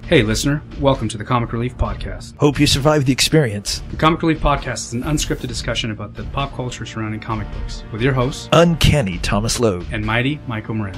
Hey listener, welcome to the Comic Relief Podcast. Hope you survived the experience. The Comic Relief Podcast is an unscripted discussion about the pop culture surrounding comic books with your hosts, Uncanny Tawmis Logue and Mighty Maico Miranda.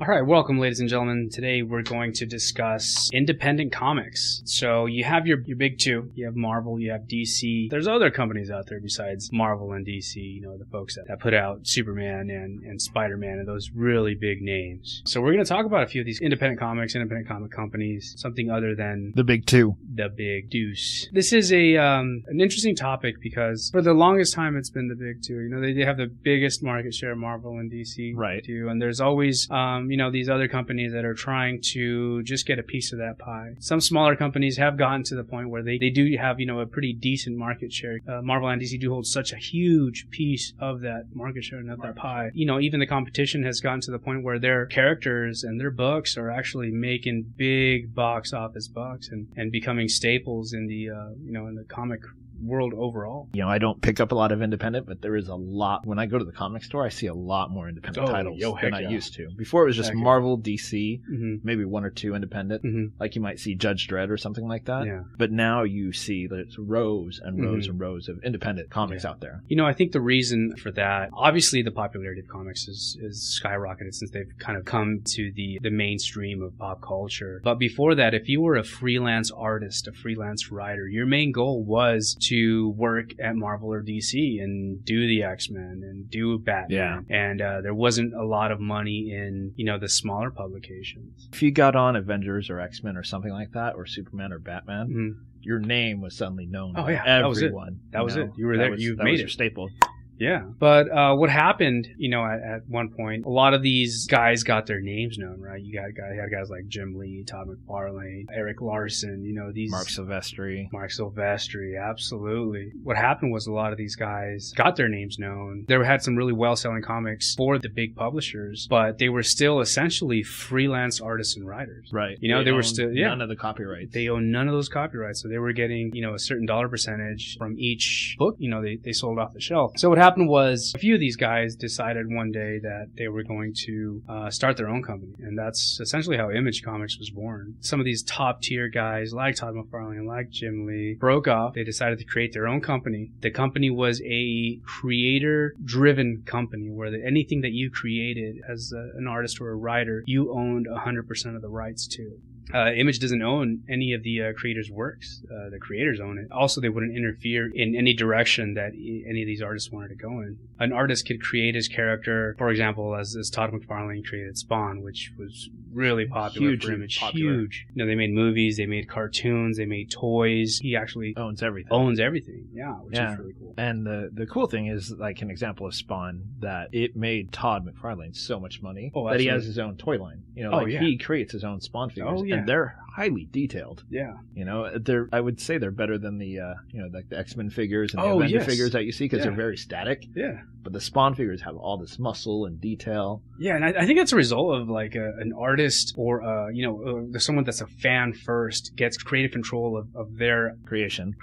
All right, welcome, ladies and gentlemen. Today we're going to discuss independent comics. So you have your big two. You have Marvel, you have DC. There's other companies out there besides Marvel and DC, you know, the folks that put out Superman and Spider-Man and those really big names. So we're going to talk about a few of these independent comics, independent comic companies, something other than the big two. The big deuce. This is an interesting topic because for the longest time it's been the big two. You know, they have the biggest market share, Marvel and DC. Right. Too, and there's always you know, these other companies that are trying to just get a piece of that pie. Some smaller companies have gotten to the point where they do have, you know, a pretty decent market share. Marvel and DC do hold such a huge piece of that market share and of that pie. You know, even the competition has gotten to the point where their characters and their books are actually making big box office bucks and becoming staples in the, you know, in the comic world overall. You know, I don't pick up a lot of independent, but there is a lot. When I go to the comic store, I see a lot more independent titles than I used to. Before it was just Marvel, DC, maybe one or two independent, like you might see Judge Dredd or something like that. Yeah. But now you see there's rows and rows and rows of independent comics out there. You know, I think the reason for that, obviously the popularity of comics is skyrocketed since they've kind of come to the mainstream of pop culture. But before that, if you were a freelance artist, a freelance writer, your main goal was to work at Marvel or DC and do the X-Men and do Batman. Yeah. And there wasn't a lot of money in, you know, the smaller publications. If you got on Avengers or X-Men or something like that, or Superman or Batman, your name was suddenly known by everyone. That was it. You were there. You made it. Your staple. Yeah. But what happened, you know, at one point, a lot of these guys got their names known, right? You had guys like Jim Lee, Todd McFarlane, Eric Larson, you know, these... Mark Silvestri, absolutely. What happened was a lot of these guys got their names known. They had some really well-selling comics for the big publishers, but they were still essentially freelance artists and writers. Right. You know, they were still... none of the copyrights. They owned none of those copyrights, so they were getting, you know, a certain dollar percentage from each book, you know, they sold off the shelf. So what happened was a few of these guys decided one day that they were going to start their own company, and that's essentially how Image Comics was born. Some of these top tier guys like Todd McFarlane, like Jim Lee, broke off. They decided to create their own company. The company was a creator driven company where anything that you created as an artist or a writer, you owned 100% of the rights to. Image doesn't own any of the creators' works. The creators own it. Also, they wouldn't interfere in any direction that any of these artists wanted to go in. An artist could create his character, for example, as Todd McFarlane created Spawn, which was really popular for Image. Huge. You know, they made movies, they made cartoons, they made toys. He actually owns everything. Yeah, which is really cool. And the cool thing is, like an example of Spawn, that it made Todd McFarlane so much money that he has his own toy line. You know, he creates his own Spawn figures. And they're highly detailed. Yeah. You know, I would say they're better than the, you know, like the X-Men figures and the Avenger figures that you see because they're very static. Yeah. But the Spawn figures have all this muscle and detail. Yeah, and I think that's a result of like an artist or, you know, someone that's a fan first gets creative control of their creation,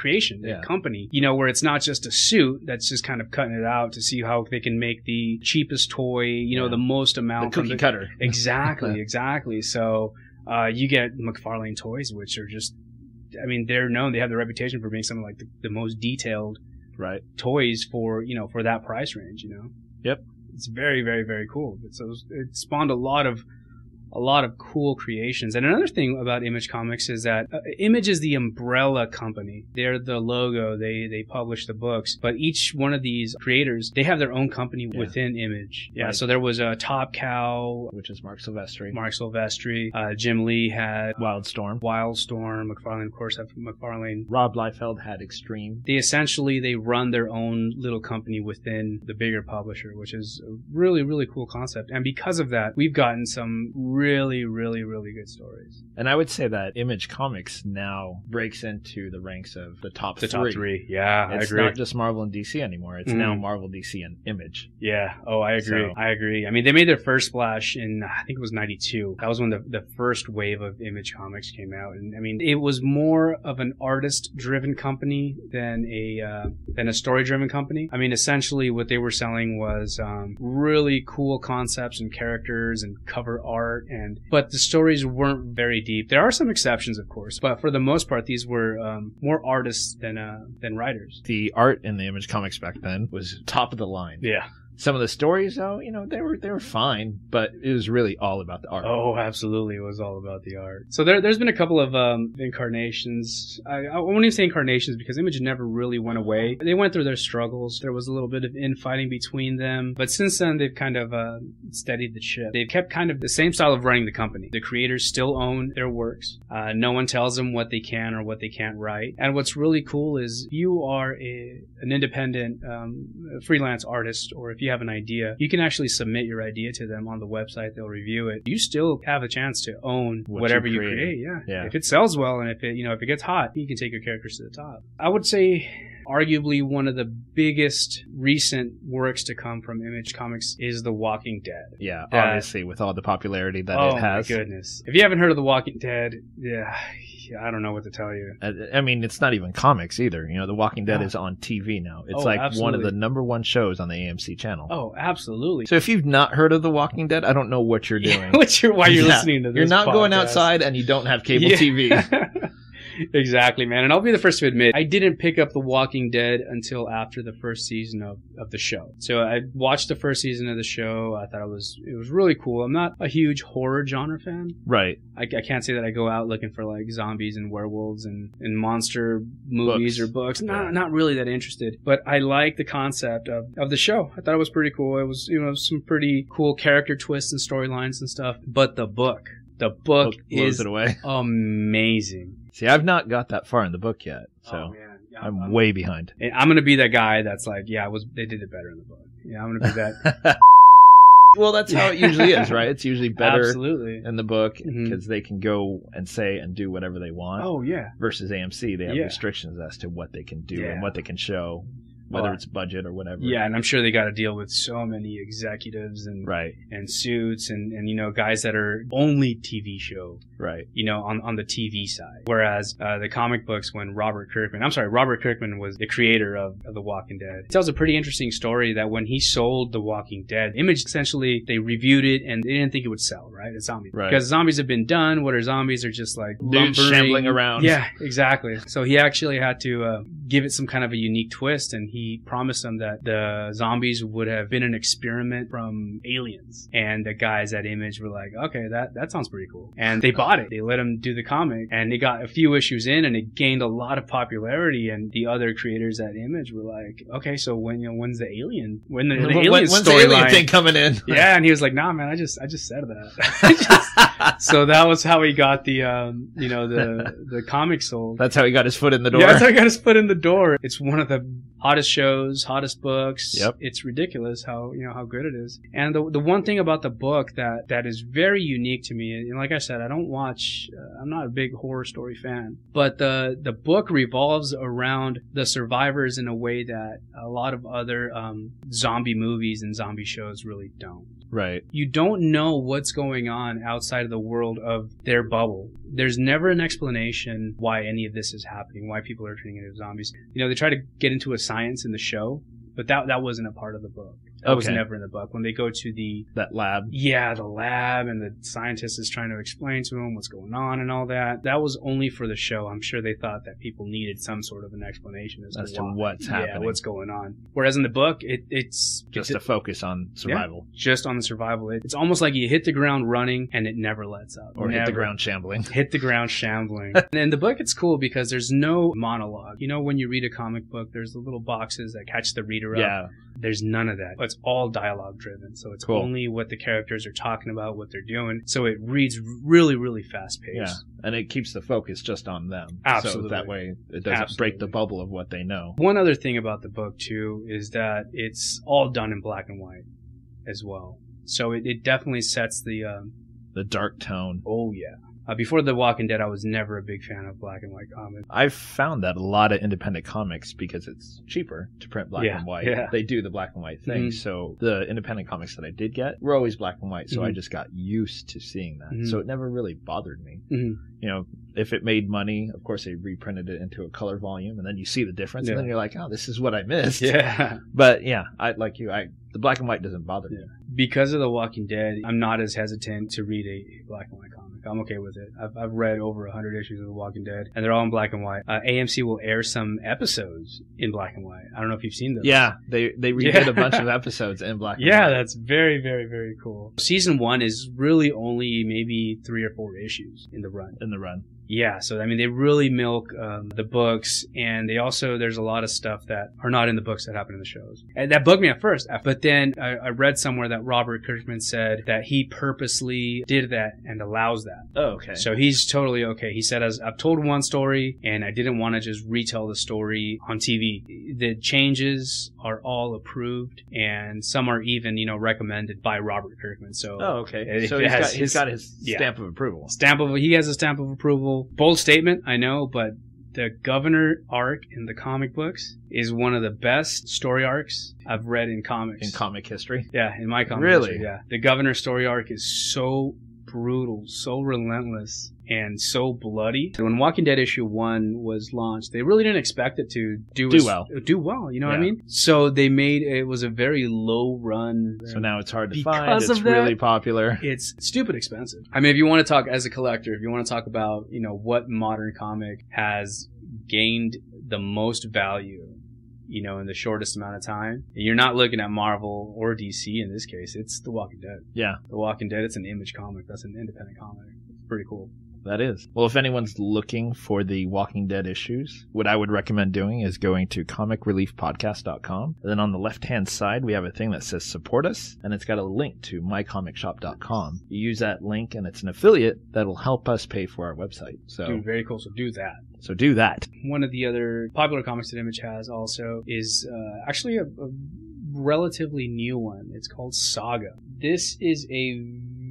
their company. You know, where it's not just a suit that's just kind of cutting it out to see how they can make the cheapest toy, you know, the most amount. The cookie cutter. Exactly. So... you get McFarlane toys, which are just, I mean, they're known, they have the reputation for being some of like the most detailed toys for, you know, for that price range, you know? Yep. It's very, very, very cool. So it spawned a lot of cool creations. And another thing about Image Comics is that Image is the umbrella company. They're the logo. They publish the books. But each one of these creators, they have their own company within Image. Yeah. Right. So there was a Top Cow, which is Mark Silvestri. Jim Lee had Wildstorm. McFarlane, of course, had McFarlane. Rob Liefeld had Extreme. They run their own little company within the bigger publisher, which is a really, really cool concept. And because of that, we've gotten some really, really, really good stories. And I would say that Image Comics now breaks into the ranks of the top three. The top three, yeah, I agree. It's not just Marvel and DC anymore. It's now Marvel, DC, and Image. Yeah, oh, I agree. I agree. I mean, they made their first splash in, I think it was 92. That was when the first wave of Image Comics came out. And I mean, it was more of an artist-driven company than a story-driven company. I mean, essentially what they were selling was really cool concepts and characters and cover art, but the stories weren't very deep. There are some exceptions, of course, but for the most part, these were more artists than writers. The art in the Image Comics back then was top of the line. Yeah. Some of the stories, though, you know, they were fine, but it was really all about the art. Oh, absolutely. It was all about the art. So there's been a couple of incarnations. I won't even say incarnations because Image never really went away. They went through their struggles. There was a little bit of infighting between them. But since then, they've kind of steadied the ship. They've kept kind of the same style of running the company. The creators still own their works. No one tells them what they can or what they can't write. And what's really cool is you are an independent freelance artist, or if you have an idea, you can actually submit your idea to them on the website. They'll review it. You still have a chance to own whatever you create. Yeah. If it sells well and if it gets hot, you can take your characters to the top. I would say arguably one of the biggest recent works to come from Image Comics is The Walking Dead. Yeah, obviously with all the popularity that it has. Oh my goodness. If you haven't heard of The Walking Dead, I don't know what to tell you. I mean, it's not even comics either. You know, The Walking Dead is on TV now. It's one of the #1 shows on the AMC channel. Oh, absolutely. So if you've not heard of The Walking Dead, I don't know what you're doing. Why you're listening to this You're not podcast. going outside and you don't have cable TV. Exactly, man. And I'll be the first to admit, I didn't pick up The Walking Dead until after the first season of the show. So I watched the first season of the show. I thought it was really cool. I'm not a huge horror genre fan. Right. I can't say that I go out looking for like zombies and werewolves and monster movies or books. Not really that interested. But I like the concept of the show. I thought it was pretty cool. It was, some pretty cool character twists and storylines and stuff. But the book is it away. Amazing. See, I've not got that far in the book yet, so I'm way behind. And I'm gonna be that guy that's like, they did it better in the book. Yeah, I'm gonna be that. Well, that's how it usually is, right? It's usually better in the book because they can go and say and do whatever they want. Oh, yeah. Versus AMC, they have restrictions as to what they can do and what they can show. Whether it's budget or whatever. Yeah, and I'm sure they got to deal with so many executives and suits and guys that are only TV show. Right. On the TV side. Whereas the comic books, when Robert Kirkman was the creator of The Walking Dead. It tells a pretty interesting story that when he sold The Walking Dead, Image essentially, they reviewed it and they didn't think it would sell, right? It's zombies. Right. Because zombies have been done. What are zombies? They're just like dudes shambling around. Yeah, exactly. So he actually had to give it some kind of a unique twist, and he promised them that the zombies would have been an experiment from aliens. And the guys at Image were like, okay, that sounds pretty cool. And they bought it. They let him do the comic, and they got a few issues in, and it gained a lot of popularity. And the other creators at Image were like, okay, so when's the alien? When's the alien thing coming in? Yeah, and he was like, nah, man, I just said that. So that was how he got the comic sold. That's how he got his foot in the door. Yeah, that's how he got his foot in the door. It's one of the hottest shows, hottest books. Yep. It's ridiculous how good it is. And the one thing about the book that is very unique to me, and like I said, I'm not a big horror story fan, but the book revolves around the survivors in a way that a lot of other zombie movies and zombie shows really don't. Right. You don't know what's going on outside of the world of their bubble. There's never an explanation why any of this is happening, why people are turning into zombies. They try to get into a science in the show, but that wasn't a part of the book. That was never in the book. When they go to that lab. Yeah, the lab, and the scientist is trying to explain to them what's going on and all that. That was only for the show. I'm sure they thought that people needed some sort of an explanation as to what's happening. Yeah, what's going on. Whereas in the book, it's just a focus on survival. Yeah, just on the survival. It's almost like you hit the ground running and it never lets up. Or hit the ground shambling. Hit the ground shambling. And in the book, it's cool because there's no monologue. When you read a comic book, there's the little boxes that catch the reader up. Yeah. There's none of that. It's all dialogue driven. So it's only what the characters are talking about, what they're doing. So it reads really, really fast paced. Yeah. And it keeps the focus just on them. Absolutely. So that way it doesn't break the bubble of what they know. One other thing about the book, too, is that it's all done in black and white as well. So it definitely sets the the dark tone. Oh, yeah. Before The Walking Dead, I was never a big fan of black and white comics. I've found that a lot of independent comics, because it's cheaper to print black and white, they do the black and white thing. So the independent comics that I did get were always black and white, so I just got used to seeing that. So it never really bothered me. You know, if it made money, of course they reprinted it into a color volume, and then you see the difference, and then you're like, oh, this is what I missed. But yeah, the black and white doesn't bother me. Because of The Walking Dead, I'm not as hesitant to read a black and white comic. I'm okay with it. I've read over 100 issues of The Walking Dead, and they're all in black and white. AMC will air some episodes in black and white. I don't know if you've seen those. Yeah, they redid a bunch of episodes in black and white. Yeah, that's very, very, very cool. Season 1 is really only maybe 3 or 4 issues in the run. Yeah, so I mean, they really milk the books, and they also, there's a lot of stuff that are not in the books that happen in the shows. And that bugged me at first, but then I read somewhere that Robert Kirkman said that he purposely did that and allows that. Oh, okay. So he's totally okay. He said, as I've told one story, and I didn't want to just retell the story on TV. The changes are all approved, and some are even, recommended by Robert Kirkman. So, okay. So he's got his stamp of approval. He has a stamp of approval. Bold statement, I know, but the Governor arc in the comic books is one of the best story arcs I've read in comics. In comic history? Yeah, in my comic history, yeah. The Governor story arc is so brutal, so relentless, and so bloody. When Walking Dead issue 1 was launched, they really didn't expect it to do well, you know what I mean? So they made it was a very low run. So now it's hard to find. It's really popular. It's stupid expensive. I mean, if you want to talk as a collector, if you want to talk about, what modern comic has gained the most value, in the shortest amount of time, you're not looking at Marvel or DC in this case. It's The Walking Dead. Yeah. The Walking Dead, it's an Image comic. That's an independent comic. It's pretty cool. That is. Well, if anyone's looking for the Walking Dead issues, what I would recommend doing is going to comicreliefpodcast.com. And then on the left-hand side, we have a thing that says support us, and it's got a link to mycomicshop.com. You use that link, and it's an affiliate that'll help us pay for our website. So, dude, very cool. So do that. One of the other popular comics that Image has also is actually a relatively new one. It's called Saga. This is a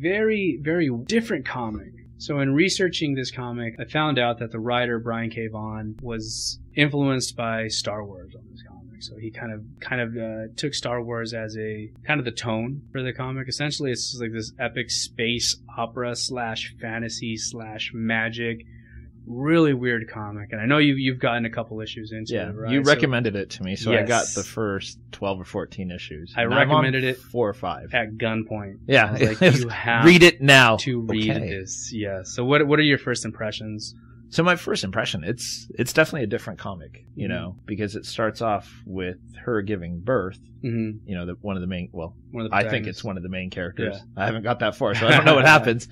very, very different comic. So in researching this comic, I found out that the writer Brian K. Vaughan was influenced by Star Wars on this comic. So he kind of took Star Wars as a kind of the tone for the comic. Essentially, it's just like this epic space opera / fantasy / magic. Really weird comic, and I know you've gotten a couple issues into it, right? You recommended it to me, so yes. I got the first 12 or 14 issues. I recommended it 4 or 5 at gunpoint. Yeah, I was like, you have read it now to read this. Yeah. So what are your first impressions? So my first impression, it's definitely a different comic, because it starts off with her giving birth. One of the main. Well, I think it's one of the main characters. Yeah. I haven't got that far, so I don't know what happens.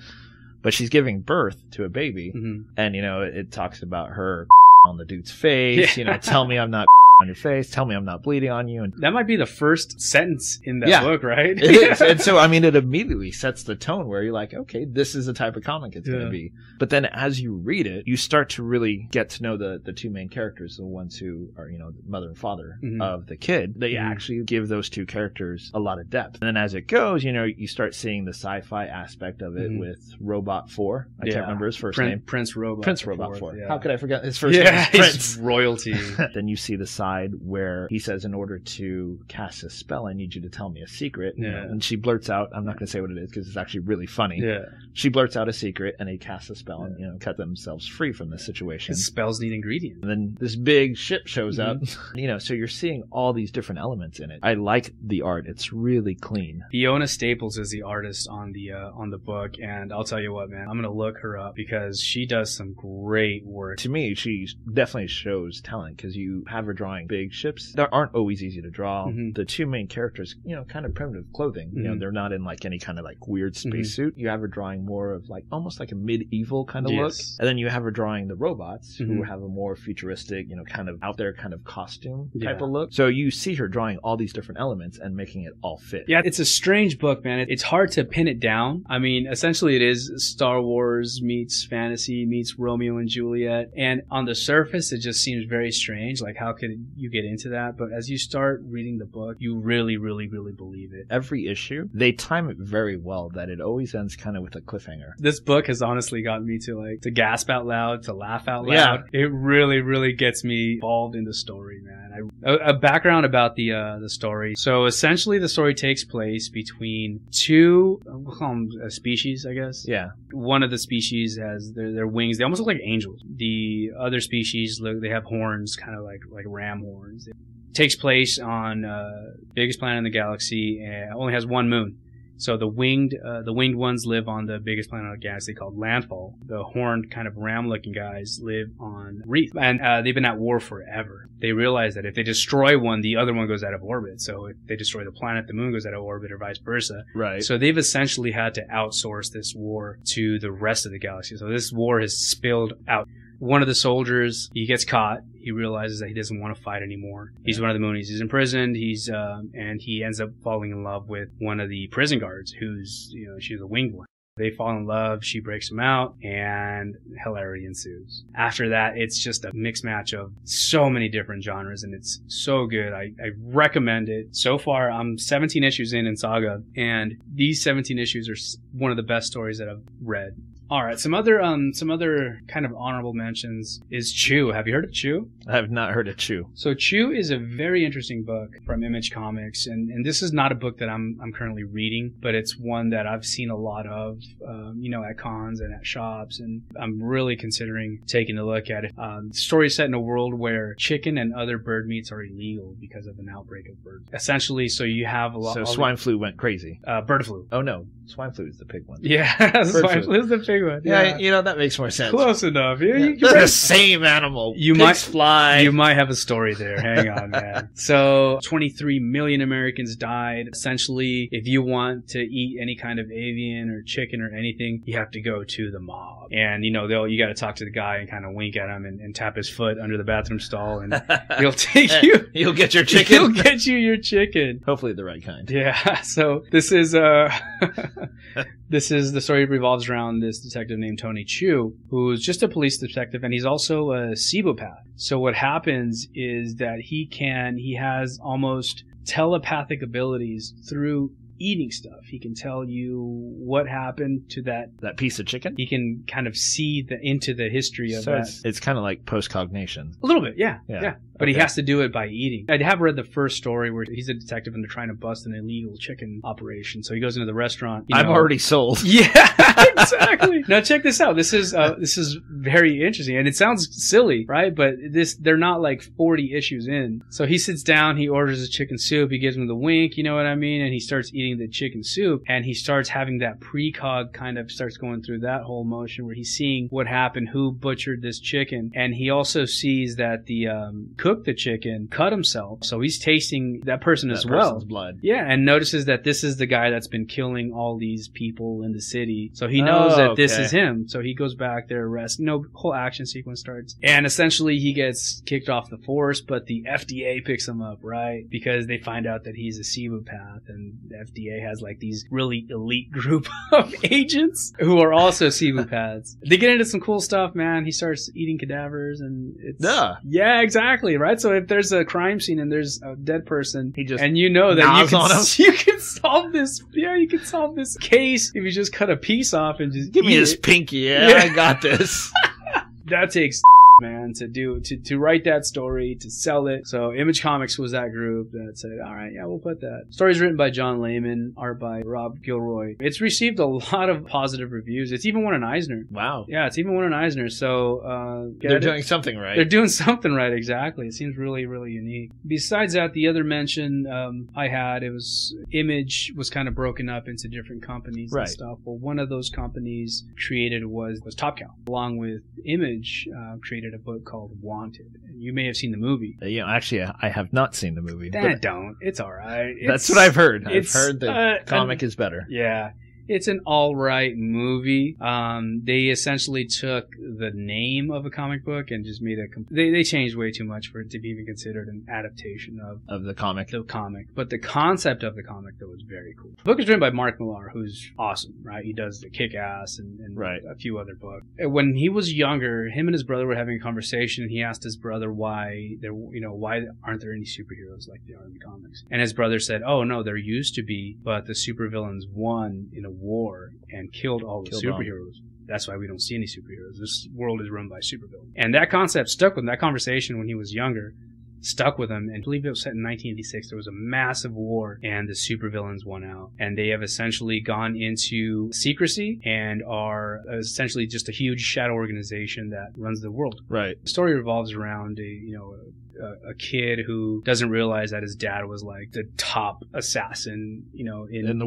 But she's giving birth to a baby, and, it talks about her on the dude's face, tell me I'm not on your face, tell me I'm not bleeding on you. And that might be the first sentence in that book, right? It is. And so, it immediately sets the tone where you're like, okay, this is the type of comic it's going to be. But then as you read it, you start to really get to know the two main characters, the ones who are, the mother and father of the kid. They actually give those two characters a lot of depth. And then as it goes, you start seeing the sci-fi aspect of it with Robot 4. I can't remember his first name. Prince Robot 4. Yeah. How could I forget his first name? Prince. Royalty. Then you see the side where he says, in order to cast a spell, I need you to tell me a secret. And she blurts out, I'm not going to say what it is because it's actually really funny. Yeah. She blurts out a secret, and he casts a spell and, cut themselves free from this situation. Spells need ingredients. And then this big ship shows up, so you're seeing all these different elements in it. I like the art. It's really clean. Fiona Staples is the artist on the book, and I'll tell you what, man, I'm going to look her up because she does some great work. To me, she definitely shows talent because you have her drawing big ships that aren't always easy to draw. The two main characters, kind of primitive clothing. They're not in like any kind of like weird spacesuit. You have her drawing more of like almost like a medieval kind of look. And then you have her drawing the robots who have a more futuristic, kind of out there kind of costume type of look. So you see her drawing all these different elements and making it all fit. Yeah, it's a strange book, man. It's hard to pin it down. I mean, essentially it is Star Wars meets fantasy meets Romeo and Juliet. And on the surface, it just seems very strange. Like, how could you get into that. But as you start reading the book, you really, really, really believe it. Every issue, they time it very well that it always ends kind of with a cliffhanger. This book has honestly gotten me to gasp out loud, to laugh out loud. Yeah. It really, really gets me involved in the story, man. A background about the story. So essentially the story takes place between two, we'll call them species, I guess. Yeah. One of the species has their wings. They almost look like angels. The other species, they have horns, kind of like ram horns. It takes place on biggest planet in the galaxy and only has one moon. So the winged ones live on the biggest planet on the galaxy called Landfall. The horned kind of ram-looking guys live on Reef, and they've been at war forever. They realize that if they destroy one, the other one goes out of orbit. So if they destroy the planet, the moon goes out of orbit, or vice versa. Right. So they've essentially had to outsource this war to the rest of the galaxy. So this war has spilled out. One of the soldiers, he gets caught. He realizes that he doesn't want to fight anymore. He's one of the Moonies. He's imprisoned. And he ends up falling in love with one of the prison guards, who's, she's a winged one. They fall in love. She breaks him out, and hilarity ensues. After that, it's just a mixed match of so many different genres, and it's so good. I recommend it. So far, I'm 17 issues in Saga, and these 17 issues are one of the best stories that I've read. All right, some other kind of honorable mentions is Chew. Have you heard of Chew? I have not heard of Chew. So Chew is a very interesting book from Image Comics, and this is not a book that I'm currently reading, but it's one that I've seen a lot of, at cons and at shops, and I'm really considering taking a look at it. The story is set in a world where chicken and other bird meats are illegal because of an outbreak of bird. Essentially, so you have a lot. So swine flu went crazy. Bird flu. Oh no, swine flu is the pig one. Yeah, swine flu is the pig one. Yeah, that makes more sense. Close enough. They're the same animal. Pigs fly. You might have a story there. Hang on, man. So 23 million Americans died. Essentially, if you want to eat any kind of avian or chicken or anything, you have to go to the mob. And, you got to talk to the guy and kind of wink at him and tap his foot under the bathroom stall, and he'll take you. He'll get your chicken. He'll get you your chicken. Hopefully the right kind. Yeah. So this is the story revolves around this detective named Tony Chu, who's just a police detective, and he's also a Ceebopath. So what happens is that he has almost telepathic abilities through eating stuff. He can tell you what happened to that piece of chicken. He can kind of see into the history of that. It's kind of like post-cognition. A little bit, yeah. But he has to do it by eating. I have read the first story where he's a detective and they're trying to bust an illegal chicken operation. So he goes into the restaurant. I'm already sold. Yeah, exactly. Now check this out. This is very interesting, and it sounds silly, right? But they're not like 40 issues in. So he sits down, he orders a chicken soup, he gives him the wink, you know what I mean? And he starts eating the chicken soup, and he starts having that precog kind of starts going through that whole motion where he's seeing what happened, who butchered this chicken, and he also sees that the cooked the chicken cut himself, so he's tasting that person as well. Person's blood. Yeah, and notices that this is the guy that's been killing all these people in the city. So he knows that this is him. So he goes back there, arrests. Whole action sequence starts, and essentially he gets kicked off the force, but the FDA picks him up, right? Because they find out that he's a Ceebopath, and the FDA has like these really elite group of agents who are also Ceebopaths. They get into some cool stuff, man. He starts eating cadavers, and it's yeah, exactly, right? So if there's a crime scene and there's a dead person, and you know that you can solve this. Yeah, you can solve this case if you just cut a piece off and just give me this pinky. Yeah, I got this. That takes man to write that story, to sell it. So Image Comics was that group that said, all right, yeah, we'll put that. Story's written by John Layman, art by Rob Gilroy. It's received a lot of positive reviews. It's even won an Eisner. Wow. Yeah, it's even won an Eisner. So they're doing something right. They're doing something right, exactly. It seems really, really unique. Besides that, the other mention I had, it was Image was kind of broken up into different companies and stuff. Well, one of those companies created was Top Cow, along with Image created a book called Wanted. You may have seen the movie. Actually, I have not seen the movie. Don't. It's all right. That's what I've heard. I've heard the comic is better. Yeah. It's an all-right movie. They essentially took the name of a comic book and just made they changed way too much for it to be even considered an adaptation of the comic. But the concept of the comic, though, was very cool. The book is written by Mark Millar, who's awesome, right? He does the Kick-Ass and a few other books. When he was younger, him and his brother were having a conversation, and he asked his brother why aren't there any superheroes like there are in the comics? And his brother said, "Oh no, there used to be, but the supervillains won in a war and killed all the superheroes. That's why we don't see any superheroes. This world is run by supervillains." And that concept stuck with him. That conversation when he was younger stuck with him. And I believe it was set in 1986. There was a massive war, and the supervillains won out. And they have essentially gone into secrecy and are essentially just a huge shadow organization that runs the world. Right. The story revolves around a kid who doesn't realize that his dad was like the top assassin, in the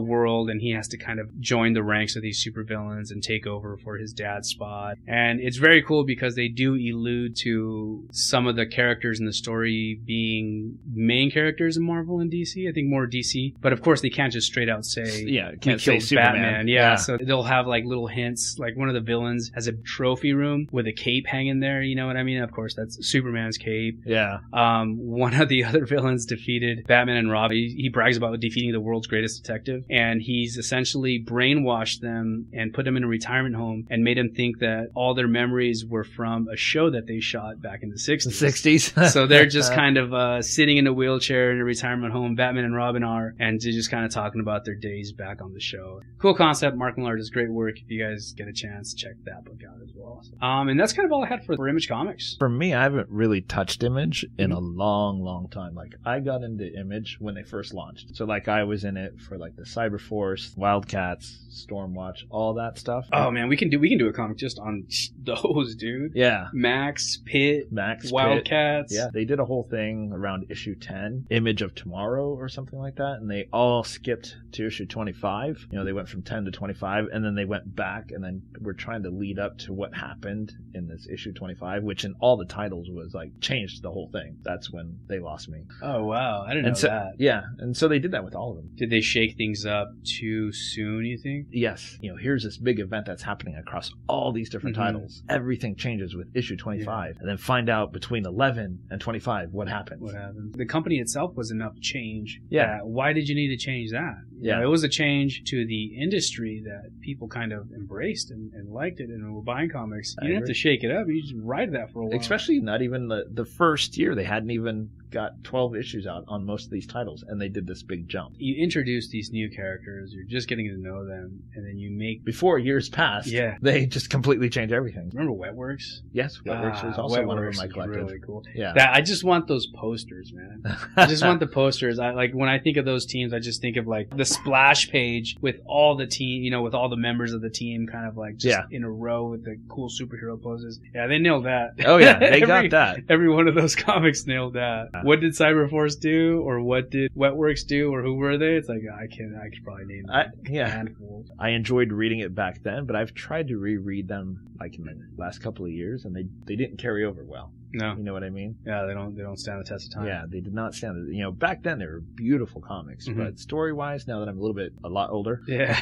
world. And he has to kind of join the ranks of these supervillains and take over for his dad's spot. And it's very cool because they do allude to some of the characters in the story being main characters in Marvel and DC. I think more DC. But of course they can't just straight out say, can't say Superman. Batman. Yeah. So they'll have like little hints. Like one of the villains has a trophy room with a cape hanging there. You know what I mean? Of course, that's Superman's cape. Yeah. One of the other villains defeated Batman and Robin. He brags about defeating the world's greatest detective, and he's essentially brainwashed them and put them in a retirement home and made them think that all their memories were from a show that they shot back in the 60s. The 60s. So they're just kind of sitting in a wheelchair in a retirement home, Batman and Robin are, and they're just kind of talking about their days back on the show. Cool concept. Mark Millar does great work. If you guys get a chance, check that book out as well. And that's kind of all I had for Image Comics. For me, I haven't really touched Image in a long time. Like, I got into Image when they first launched. So, like, I was in it for, like, the Cyberforce, Wildcats, Stormwatch, all that stuff. Oh, man, we can do a comic just on those, dude. Yeah. Max, Pitt, Wildcats. Pitt. Yeah, they did a whole thing around issue 10, Image of Tomorrow or something like that, and they all skipped to issue 25. They went from 10 to 25, and then they went back, and then we're trying to lead up to what happened in this issue 25, which in all the titles was, like, changed the whole thing. That's when they lost me. Oh, wow. I didn't know that. Yeah, and so they did that with all of them. Did they shake things up too soon, you think? Yes. Here's this big event that's happening across all these different titles. Everything changes with issue 25. And then find out between 11 and 25 what happened. The company itself was enough change. Yeah. Why did you need to change that? Yeah. It was a change to the industry that people kind of embraced and liked it and were buying comics. You didn't have to shake it up. You just ride that for a while. Especially not even the first year. They hadn't even got 12 issues out on most of these titles, and they did this big jump. You introduce these new characters, you're just getting to know them, and then you make... Before years passed, they just completely change everything. Remember Wetworks? Yes, Wetworks was also one of my collective. Really cool. Yeah. I just want those posters, man. I just want the posters. When I think of those teams, I just think of like the splash page with all the team, with all the members of the team kind of like just in a row with the cool superhero poses. Yeah, they nailed that. Oh yeah, they got that. Every one of those comics nailed that. What did Cyberforce do, or what did Wetworks do, or who were they? It's like I could probably name handfuls. I enjoyed reading it back then, but I've tried to reread them like in the last couple of years, and they didn't carry over well. No. You know what I mean? Yeah, they don't stand the test of time. Yeah, they did not stand it. Back then they were beautiful comics, but story-wise, now that I'm a lot older. Yeah.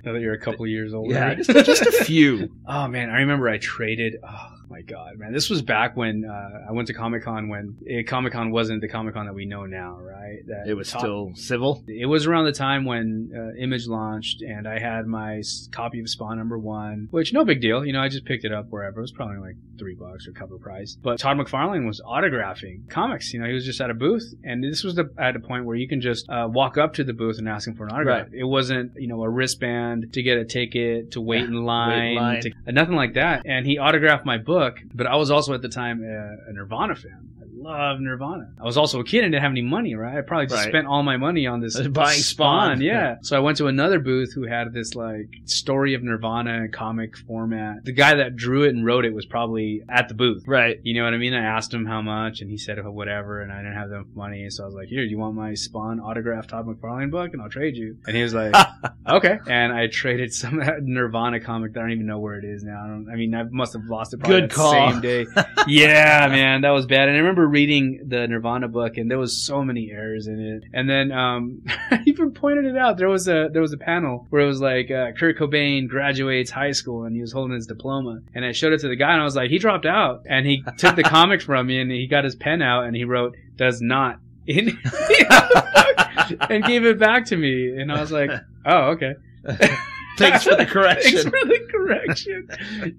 Now that you're a couple years older. Yeah, just a few. Oh, man, I remember I traded... Oh, my God, man. This was back when I went to Comic-Con when Comic-Con wasn't the Comic-Con that we know now, right? It was still civil? It was around the time when Image launched, and I had my copy of Spawn #1, which, no big deal. I just picked it up wherever. It was probably like $3 or cover price. But Todd McFarlane was autographing comics. He was just at a booth, and this was at a point where you can just walk up to the booth and ask him for an autograph. Right. It wasn't, a wristband to get a ticket, to wait in line. Nothing like that. And he autographed my book, but I was also at the time a Nirvana fan. Love Nirvana. I was also a kid and didn't have any money, right? I probably just spent all my money on this buying Spawn. Yeah. So I went to another booth who had this like story of Nirvana comic format. The guy that drew it and wrote it was probably at the booth. Right. You know what I mean? I asked him how much and he said whatever, and I didn't have enough money. So I was like, here, you want my Spawn autographed Todd McFarlane book? And I'll trade you. And he was like, okay. And I traded some of that Nirvana comic that I don't even know where it is now. I must have lost it probably Good call. Same day. Yeah, man, that was bad. And I remember reading the Nirvana book, and there was so many errors in it. And then I even pointed it out. There was a panel where it was like Kurt Cobain graduates high school, and he was holding his diploma. And I showed it to the guy, and I was like, he dropped out. And he took the comic from me, and he got his pen out, and he wrote, "does not," in and gave it back to me. And I was like, oh, okay. Thanks for the correction. Thanks for the correction.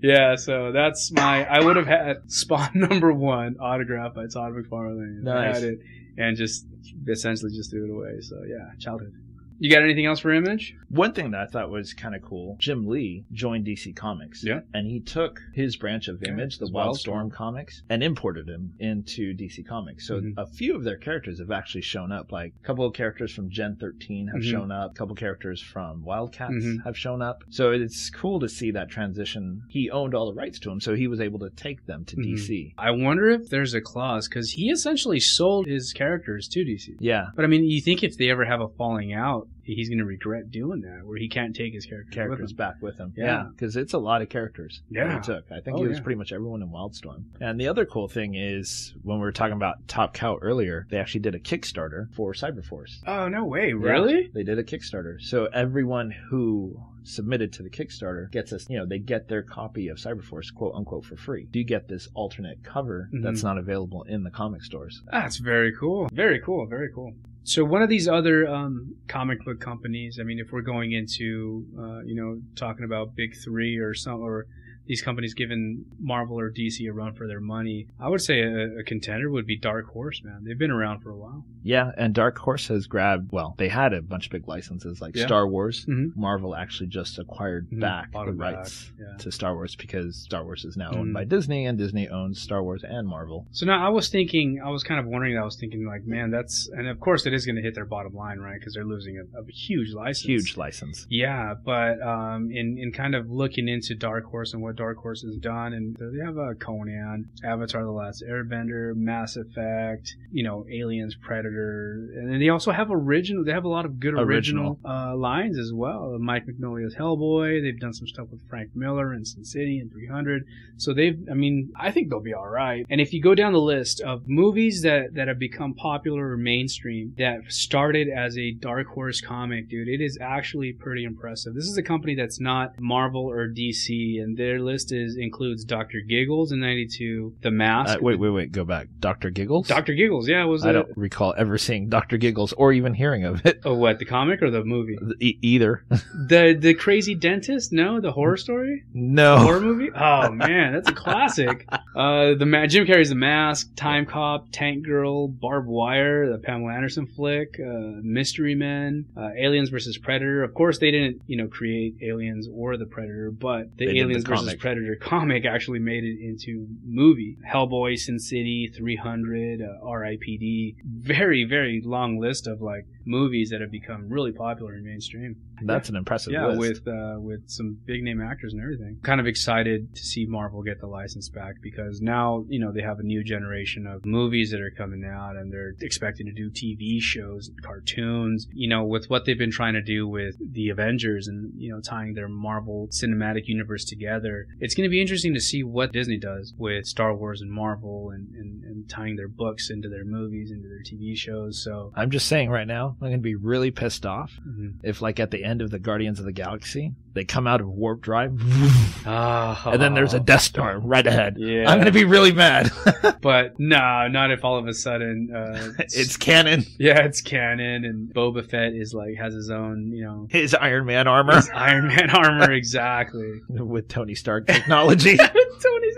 Yeah, so that's I would have had Spawn #1 autographed by Todd McFarlane. Nice. I had it and just essentially just threw it away. So yeah, childhood. You got anything else for Image? One thing that I thought was kind of cool, Jim Lee joined DC Comics. Yeah. And he took his branch of Image, the Wildstorm comics, and imported him into DC Comics. So a few of their characters have actually shown up. Like a couple of characters from Gen 13 have shown up. A couple characters from Wildcats have shown up. So it's cool to see that transition. He owned all the rights to them, so he was able to take them to DC. I wonder if there's a clause, because he essentially sold his characters to DC. Yeah. But I mean, you think if they ever have a falling out, he's going to regret doing that, where he can't take his characters back with him. Yeah, because it's a lot of characters that he took. I think it was pretty much everyone in Wildstorm. And the other cool thing is, when we were talking about Top Cow earlier, they actually did a Kickstarter for Cyberforce. Oh, no way. Really? Yeah, they did a Kickstarter. So everyone who submitted to the Kickstarter gets us, they get their copy of Cyberforce, quote unquote, for free. You get this alternate cover that's not available in the comic stores. That's very cool. Very cool. Very cool. So one of these other comic book companies, I mean, if we're going into, talking about big three or these companies giving Marvel or DC a run for their money, I would say a contender would be Dark Horse, man. They've been around for a while. Yeah, and Dark Horse has they had a bunch of big licenses like Star Wars. Marvel actually just acquired back the rights to Star Wars, because Star Wars is now owned by Disney, and Disney owns Star Wars and Marvel. So now I was thinking like, man, and of course it is going to hit their bottom line, right? Because they're losing a huge license. Huge license. Yeah, but in kind of looking into Dark Horse and what Dark Horse has done, and they have Conan, Avatar: The Last Airbender, Mass Effect, Aliens, Predator, and then they also have they have a lot of good original lines as well. Mike Mignolia's Hellboy, they've done some stuff with Frank Miller and Sin City and 300, so I think they'll be alright. And if you go down the list of movies that have become popular or mainstream that started as a Dark Horse comic, dude, it is actually pretty impressive. This is a company that's not Marvel or DC, and their list includes Dr. Giggles in 92, The Mask. Wait, go back. Dr. Giggles? Dr. Giggles, yeah. I don't recall ever seeing Dr. Giggles or even hearing of it. Oh, what, the comic or the movie? Either. The crazy dentist? No? The horror story? No. The horror movie? Oh, man, that's a classic. Jim Carrey's The Mask, Time Cop, Tank Girl, Barbed Wire, the Pamela Anderson flick, Mystery Men, Aliens vs. Predator. Of course, they didn't, create Aliens or the Predator, but the Aliens vs. Predator comic actually made it into movie. Hellboy, Sin City, 300, R.I.P.D. Very, very long list of movies that have become really popular in mainstream. That's an impressive list. with some big name actors and everything. Kind of excited to see Marvel get the license back, because now they have a new generation of movies that are coming out, and they're expecting to do TV shows, cartoons. With what they've been trying to do with the Avengers and tying their Marvel Cinematic Universe together, it's going to be interesting to see what Disney does with Star Wars and Marvel and tying their books into their movies, into their TV shows. So I'm just saying right now, I'm going to be really pissed off if at the end of the Guardians of the Galaxy, they come out of warp drive and then there's a Death Star right ahead. Yeah. I'm going to be really mad. But no, not if all of a sudden it's canon. Yeah, it's canon, and Boba Fett has his own, his Iron Man armor. His Iron Man armor, exactly. With Tony Stark technology.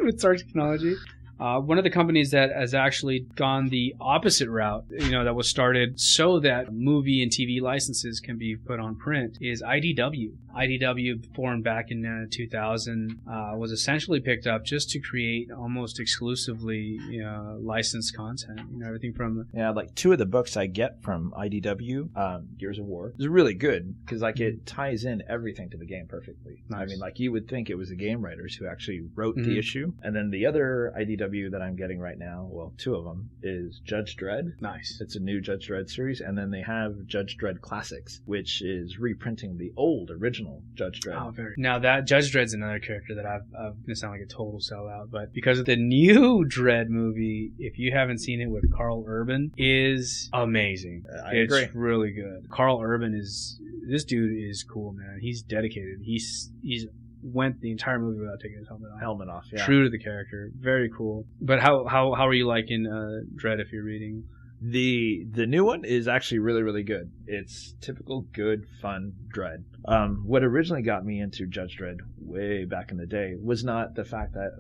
With Stark technology. One of the companies that has actually gone the opposite route, that was started so that movie and TV licenses can be put on print, is IDW. IDW, formed back in 2000, was essentially picked up just to create almost exclusively licensed content. Everything from... Yeah, two of the books I get from IDW, Gears of War, is really good, because it ties in everything to the game perfectly. Nice. I mean, you would think it was the game writers who actually wrote the issue, and then the other IDW CW that I'm getting right now, well, 2 of them, is Judge Dredd. Nice. It's a new Judge Dredd series. And then they have Judge Dredd Classics, which is reprinting the old original Judge Dredd. Oh, very. Now, that Judge Dredd's another character that I'm going to sound like a total sellout, but because of the new Dredd movie, if you haven't seen it with Carl Urban, is amazing. I agree. It's really good. Carl Urban this dude is cool, man. He's dedicated. He's went the entire movie without taking his helmet off. Yeah. True to the character. Very cool. But how are you liking Dredd if you're reading? The new one is actually really, really good. It's typical good, fun Dredd. What originally got me into Judge Dredd way back in the day was not the fact that,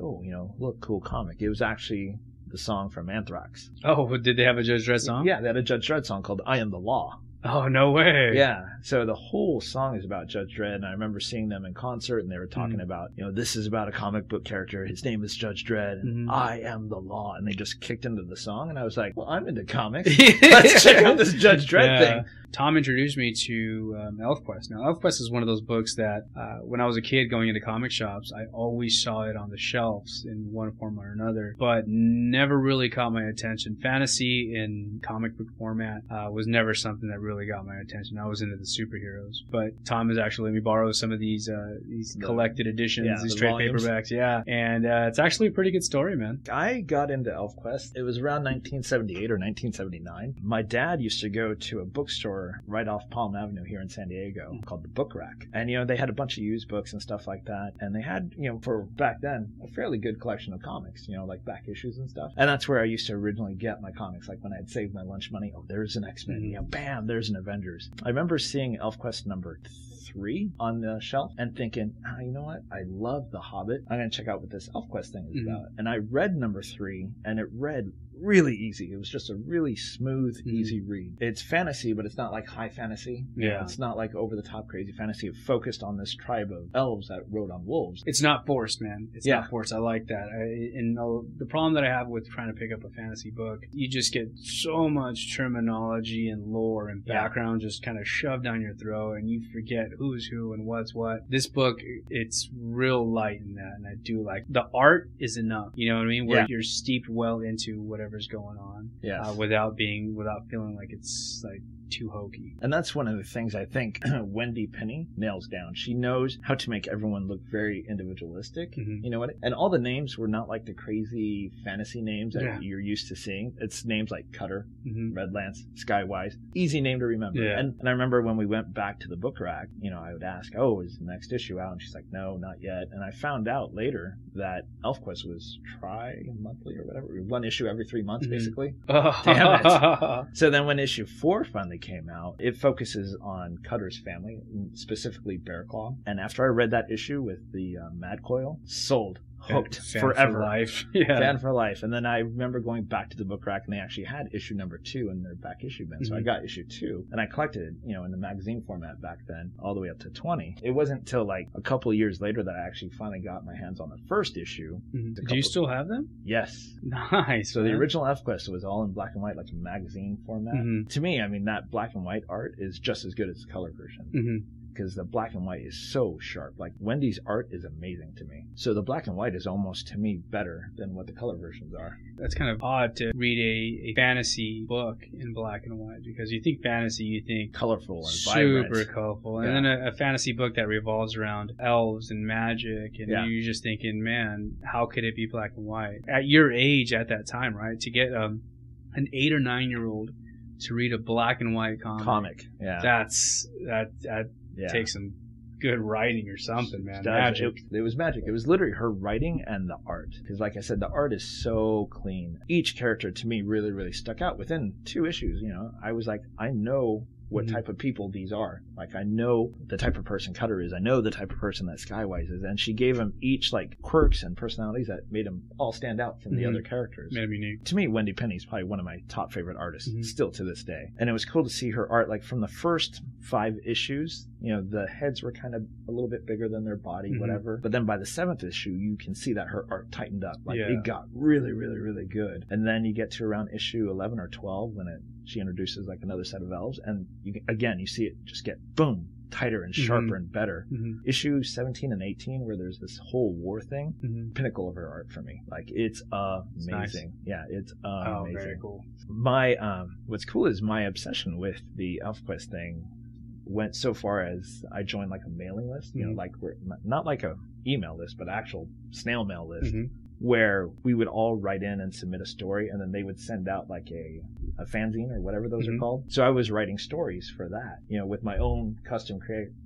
look, cool comic. It was actually the song from Anthrax. Oh, did they have a Judge Dredd song? Yeah, they had a Judge Dredd song called I Am the Law. Oh, no way. Yeah. So the whole song is about Judge Dredd, and I remember seeing them in concert, and they were talking about, this is about a comic book character. His name is Judge Dredd, and I am the law. And they just kicked into the song, and I was like, well, I'm into comics. Let's check out this Judge Dredd thing. Tom introduced me to ElfQuest. Now, ElfQuest is one of those books that when I was a kid going into comic shops, I always saw it on the shelves in one form or another, but never really caught my attention. Fantasy in comic book format was never something that really got my attention. I was into the superheroes, but Tom has actually let me borrow some of these collected editions, these trade paperbacks. Yeah, and it's actually a pretty good story, man. I got into ElfQuest. It was around 1978 or 1979. My dad used to go to a bookstore right off Palm Avenue here in San Diego called the Book Rack. And, they had a bunch of used books and stuff like that. And they had, for back then, a fairly good collection of comics, like back issues and stuff. And that's where I used to originally get my comics. Like when I'd saved my lunch money, there's an X-Men, bam, there's an Avengers. I remember seeing ElfQuest number 3 on the shelf and thinking, you know what? I love The Hobbit. I'm going to check out what this ElfQuest thing is about. And I read number 3, and it read really easy. It was just a really smooth, easy read. It's fantasy, but it's not like high fantasy. Yeah. It's not like over-the-top crazy fantasy. It focused on this tribe of elves that rode on wolves. It's not forced, man. It's not forced. I like that. And the problem that I have with trying to pick up a fantasy book, you just get so much terminology and lore and background just kind of shoved down your throat, and you forget who's who and what's what. This book, it's real light in that, and I do like the art is enough. You know what I mean? Where you're steeped well into whatever's going on, without feeling like it's like too hokey. And that's one of the things I think Wendy Penny nails down. She knows how to make everyone look very individualistic. You know what? And all the names were not like the crazy fantasy names that you're used to seeing. It's names like Cutter, Redlance, Skywise. Easy name to remember. Yeah. And I remember when we went back to the Book Rack, I would ask, is the next issue out? And she's like, no, not yet. And I found out later that ElfQuest was tri-monthly or whatever. One issue every 3 months, basically. Oh. Damn it. So then when issue 4 finally came out, it focuses on Cutter's family, specifically Bearclaw. And after I read that issue with the Mad Coil, sold. Hooked forever. For life. Fan for life. And then I remember going back to the Book Rack, and they actually had issue number 2 in their back issue bin. So I got issue 2, and I collected it, in the magazine format back then, all the way up to 20. It wasn't until like a couple of years later that I actually finally got my hands on the first issue. Do you still have them? Yes. Nice. So the original ElfQuest was all in black and white, like a magazine format. To me, that black and white art is just as good as the color version. Because the black and white is so sharp. Like, Wendy's art is amazing to me. So the black and white is almost, to me, better than what the color versions are. That's kind of odd to read a fantasy book in black and white, because you think fantasy, you think colorful and super vibrant. Colorful. And then a fantasy book that revolves around elves and magic, and you're just thinking, man, how could it be black and white? At your age at that time, right? To get an 8 or 9-year-old to read a black and white comic. That takes some good writing or something, man. Magic. It was magic. It was literally her writing and the art. Because like I said, the art is so clean. Each character to me really, really stuck out. Within 2 issues, I was like, I know what type of people these are. Like, I know the type of person Cutter is. I know the type of person that Skywise is. And she gave them each, like, quirks and personalities that made them all stand out from the other characters. Made them unique. To me, Wendy Penny is probably one of my top favorite artists, still to this day. And it was cool to see her art, like, from the first 5 issues, the heads were kind of a little bit bigger than their body, whatever. But then by the 7th issue, you can see that her art tightened up. Like, it got really, really, really good. And then you get to around issue 11 or 12 when she introduces like another set of elves, and you see it just get boom, tighter and sharper and better. Issue 17 and 18, where there's this whole war thing, pinnacle of her art for me. Like, it's amazing. Nice. Yeah, it's amazing. Very cool. My what's cool is my obsession with the ElfQuest thing went so far as I joined like a mailing list, you know, like not like a email list, but actual snail mail list, where we would all write in and submit a story, and then they would send out like a fanzine or whatever those are called. So I was writing stories for that, you know, with my own custom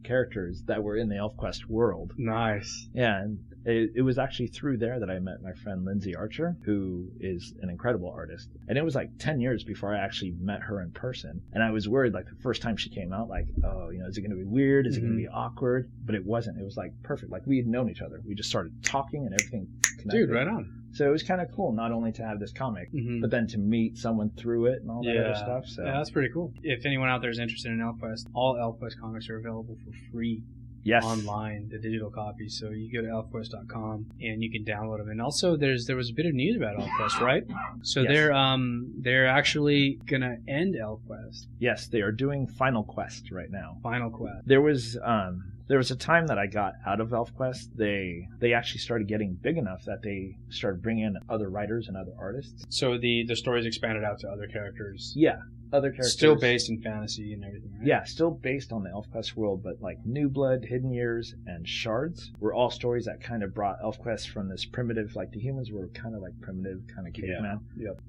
characters that were in the ElfQuest world. Nice. Yeah, and it was actually through there that I met my friend Lindsay Archer, who is an incredible artist. And it was like 10 years before I actually met her in person. And I was worried, like, the first time she came out, like, oh, you know, is it going to be weird? Is it going to be awkward? But it wasn't. It was, like, perfect. Like, we had known each other. We just started talking and everything connected. Dude, right on. So it was kind of cool, not only to have this comic, but then to meet someone through it and all that other stuff. So. Yeah, that's pretty cool. If anyone out there is interested in ElfQuest, all ElfQuest comics are available for free. Yes. Online, the digital copies. So you go to elfquest.com and you can download them. And also, there was a bit of news about ElfQuest, right? So they're actually gonna end ElfQuest. Yes, they are doing Final Quest right now. Final Quest. There was a time that I got out of ElfQuest. They actually started getting big enough that they started bringing in other writers and other artists. So the stories expanded out to other characters. Yeah. Other characters. Still based in fantasy and everything, right? Yeah, still based on the ElfQuest world, but like New Blood, Hidden Years, and Shards were all stories that kind of brought ElfQuest from this primitive, like the humans were kind of like primitive, kind of caveman,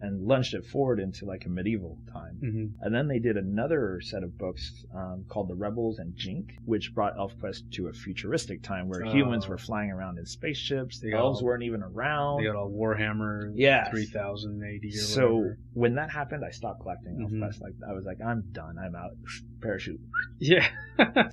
and lunged it forward into like a medieval time. And then they did another set of books called The Rebels and Jink, which brought ElfQuest to a futuristic time where humans were flying around in spaceships, the elves weren't even around. They got all Warhammer 3000 AD or so whatever. When that happened, I stopped collecting ElfQuest. Like, I was like, I'm done. I'm out. Parachute. Yeah.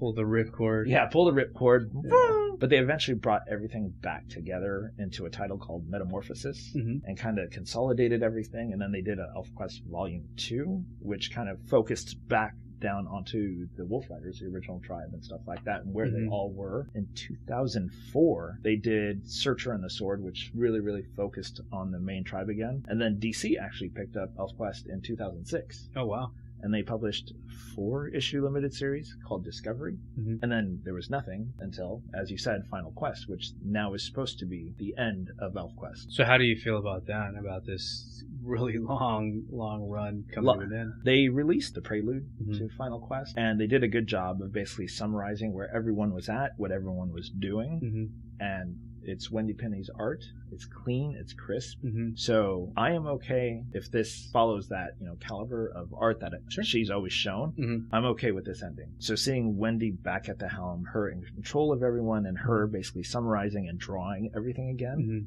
Pull the ripcord. Yeah, pull the ripcord. Yeah. But they eventually brought everything back together into a title called Metamorphosis and kind of consolidated everything. And then they did an ElfQuest Volume 2, which kind of focused back down onto the Wolf Riders, the original tribe and stuff like that, and where they all were. In 2004, they did Searcher and the Sword, which really, really focused on the main tribe again. And then DC actually picked up ElfQuest in 2006. Oh, wow. And they published 4-issue limited series called Discovery. And then there was nothing until, as you said, Final Quest, which now is supposed to be the end of ElfQuest. So how do you feel about that, about this really long run coming to an end? They released the prelude to Final Quest, and they did a good job of basically summarizing where everyone was at, what everyone was doing, and it's Wendy Penny's art. It's clean. It's crisp. So I am okay if this follows that, you know, caliber of art that she's always shown. I'm okay with this ending. So seeing Wendy back at the helm, her in control of everyone, and her basically summarizing and drawing everything again.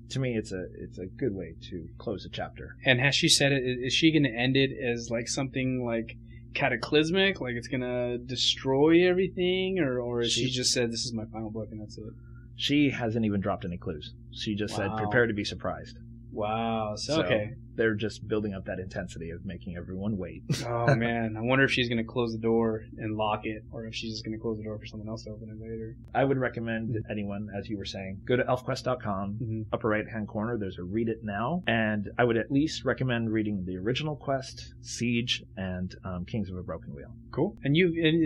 To me, it's a good way to close a chapter. And has she said it? Is she going to end it as like something like cataclysmic, like it's going to destroy everything, or has she just said this is my final book and that's it? She hasn't even dropped any clues. She just said, prepare to be surprised. Wow. So, okay. They're just building up that intensity of making everyone wait. Oh, man. I wonder if she's going to close the door and lock it, or if she's just going to close the door for someone else to open it later. I would recommend anyone, as you were saying, go to elfquest.com. Upper right-hand corner, there's a Read It Now. And I would at least recommend reading the original Quest, Siege, and Kings of a Broken Wheel. Cool. And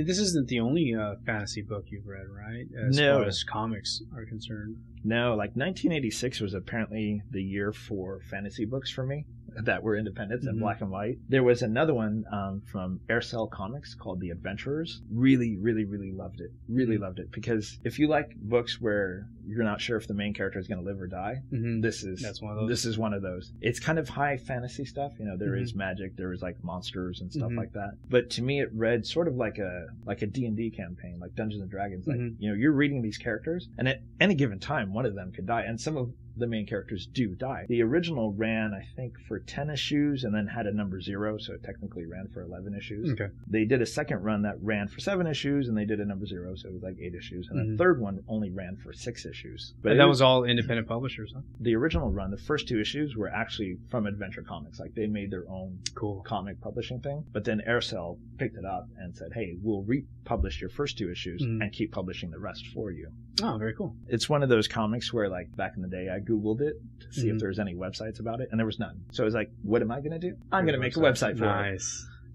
this isn't the only fantasy book you've read, right? As far as comics are concerned. No, like 1986 was apparently the year for fantasy books for me that were independent and black and white. There was another one from Aircell Comics called The Adventurers. Really, really, really loved it. Really loved it. Because if you like books where you're not sure if the main character is going to live or die, this is one of those. It's kind of high fantasy stuff. You know, there is magic, there is like monsters and stuff like that. But to me, it read sort of like a D&D campaign, like Dungeons and Dragons. Like, you know, you're reading these characters, and at any given time, one of them could die, and some of the main characters do die. The original ran, I think, for 10 issues and then had a number 0, so it technically ran for 11 issues. Okay. They did a second run that ran for 7 issues, and they did a number 0, so it was like 8 issues. And the third one only ran for 6 issues. But that was all independent publishers, huh? The original run, the first 2 issues were actually from Adventure Comics. Like, they made their own comic publishing thing. But then Aircell picked it up and said, hey, we'll republish your first 2 issues and keep publishing the rest for you. Oh, very cool. It's one of those comics where, like, back in the day, I Googled it to see if there was any websites about it, and there was none. So I was like, what am I going to do? I'm going to make a website for it.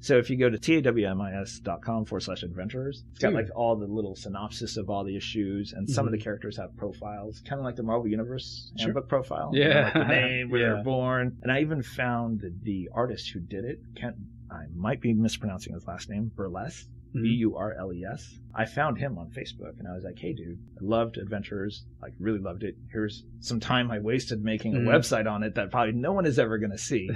So if you go to tawmis.com/adventurers, it's got like all the little synopsis of all the issues, and some of the characters have profiles, kind of like the Marvel Universe handbook profile. Yeah. You know, like the name, where they were born. And I even found the artist who did it, I might be mispronouncing his last name, Burles. Burles. I found him on Facebook, and I was like, hey, dude, I loved Adventurers. Like, really loved it. Here's some time I wasted making a website on it that probably no one is ever going to see.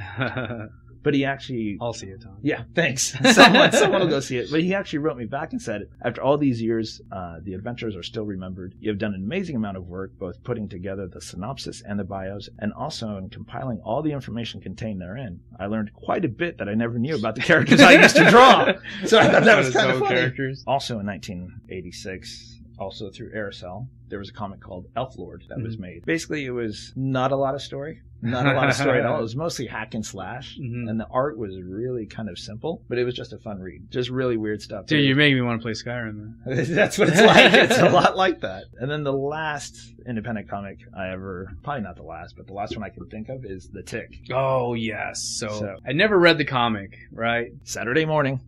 But he actually... I'll see it, Tom. Yeah, thanks. Someone will go see it. But he actually wrote me back and said, after all these years, the adventures are still remembered. You have done an amazing amount of work, both putting together the synopsis and the bios, and also in compiling all the information contained therein. I learned quite a bit that I never knew about the characters I used to draw. So I thought that was kind of funny. Characters. Also in 1986... also through Aerosol, there was a comic called ElfLord that was made. Basically, it was not a lot of story. Not a lot of story at all. It was mostly hack and slash, and the art was really kind of simple, but it was just a fun read. Just really weird stuff. Dude, you're making me want to play Skyrim. That's what it's like. It's a lot like that. And then the last independent comic I ever, probably not the last, but the last one I can think of is The Tick. Oh, yes. So I never read the comic, right? Saturday morning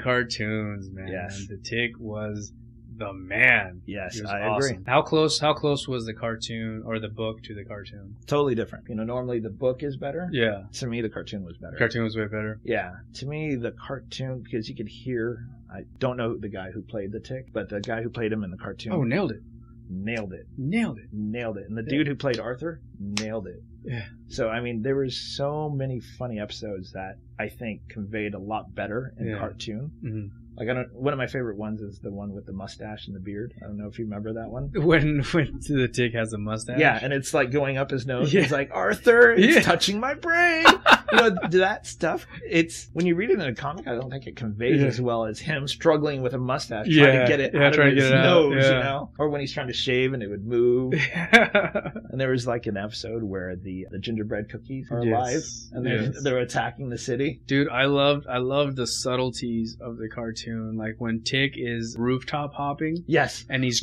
cartoons, man. Yes. The Tick was... the man. Yes, I agree. How close was the cartoon or the book to the cartoon? Totally different. You know, normally the book is better. Yeah. To me, the cartoon was better. The cartoon was way better. Yeah. To me, the cartoon, because you could hear, I don't know the guy who played the Tick, but the guy who played him in the cartoon. Oh, nailed it. Nailed it. And the dude who played Arthur, nailed it. Yeah. So, I mean, there were so many funny episodes that I think conveyed a lot better in cartoon. Mm-hmm. Like, one of my favorite ones is the one with the mustache and the beard. I don't know if you remember that one. When the Tick has a mustache? Yeah, and it's like going up his nose. Yeah. He's like, Arthur, it's touching my brain. You know, that stuff, it's, when you read it in a comic, I don't think it conveys as well as him struggling with a mustache, trying to get it out of his nose, you know? Or when he's trying to shave and it would move. And there was like an episode where the gingerbread cookies are alive, and they're attacking the city. Dude, I loved the subtleties of the cartoon. Like when Tick is rooftop hopping. Yes. And he's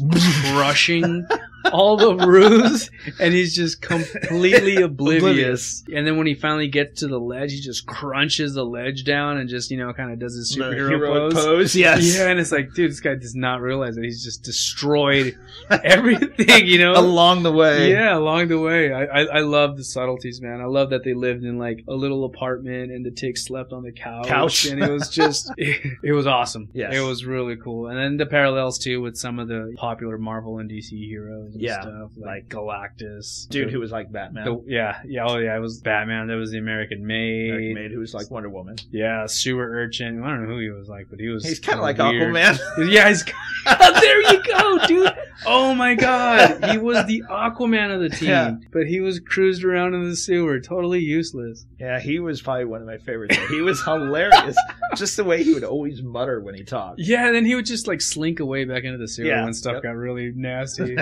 crushing all the roofs, and he's just completely oblivious. And then when he finally gets to the ledge, he just crunches the ledge down and just, you know, kind of does his superhero pose. Yes. Yeah, and it's like, dude, this guy does not realize that he's just destroyed everything, you know? Along the way. Yeah, along the way. I love the subtleties, man. I love that they lived in like a little apartment and the Tick slept on the couch. And it was just, it was awesome. Yes. It was really cool. And then the parallels too with some of the popular Marvel and DC heroes and stuff. Like Galactus. Dude who was like Batman. Oh yeah, it was Batman. There was the American Maid. Who was like Wonder Woman. Yeah, Sewer Urchin. I don't know who he was like, but he's kind of like weird. Aquaman. Yeah, he's there you go, dude. Oh my god. He was the Aquaman of the team, but he was cruised around in the sewer, totally useless. Yeah, he was probably one of my favorites. He was hilarious. Just the way he would always mutter when he talked. Yeah, and then he would just like slink away back into the sewer when stuff got really nasty.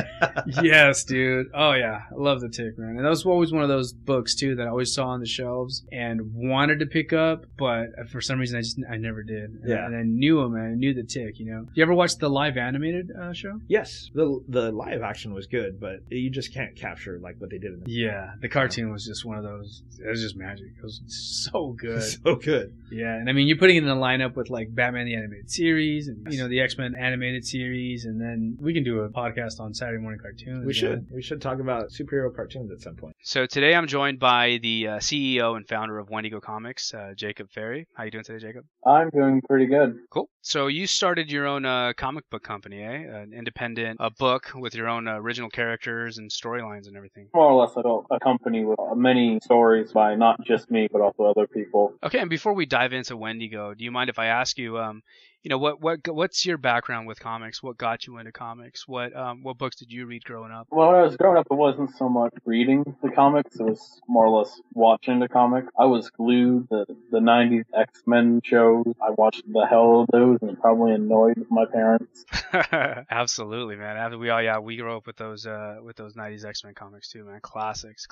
Yes, dude. Oh yeah, I love the Tick, man. And that was always one of those books too that I always saw on the shelves and wanted to pick up, but for some reason I never did. And I knew him, and I knew the Tick. You know, you ever watch the live animated show? Yes, the live action was good, but you just can't capture like what they did in the cartoon was just one of those. It was just magic. It was so good. So good. Yeah, and I mean, you're putting it in a lineup with like Batman the Animated Series, and you know, the X-Men Animated Series, and then we can do a podcast on Saturday morning cartoons. We should talk about superhero cartoons at some point. So today I'm joined by the CEO and founder of Wendigo Comics, Jacob Ferry. How you doing today, Jacob? I'm doing pretty good. Cool. So you started your own comic book company, An independent book with your own original characters and storylines and everything. More or less a company with many stories by not just me, but also other people. Okay, and before we dive into Wendigo, do you mind if I ask you, you know, what's your background with comics? What got you into comics? What books did you read growing up? Well, when I was growing up, it wasn't so much reading the comics. It was more or less watching the comics. I was glued to the 90s X-Men shows. I watched the hell of those and probably annoyed my parents. Absolutely, man. We grew up with those 90s X-Men comics too, man. Classics.